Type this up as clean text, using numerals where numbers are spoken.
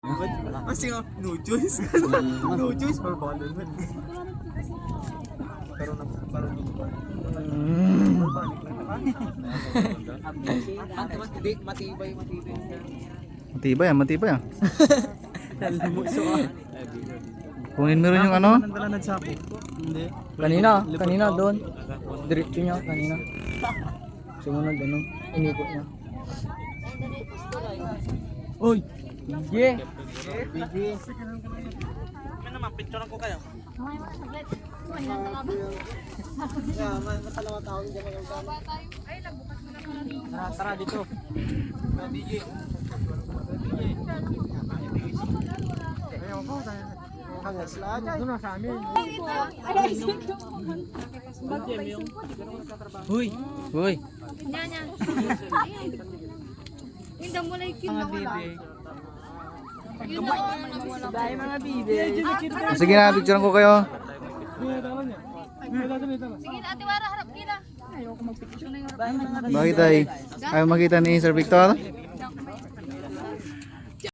Kasi nga, no choice. No choice for bottom. Pero parang matibay. Matibay ah, matibay ah. Lumuso ka. Kunin mo rin yung ano? Hindi. Kanina doon. Diretso niya kanina. Sumunod ano, inikot niya. Uy! Yeah! May naman, picturean ko kayo. Matalawa tao dyan ng tara dito. DJ. Ayaw ko, hangas lahat. Doon na sa amin. Uy! Uy! Hindi mo lang yung nawala. Yun na Dahil mga bibe. Sige na, picturean ko kayo. sige na, Ate Wara, harap kita. Bakit ay? Ayaw makita ni Sir Victor?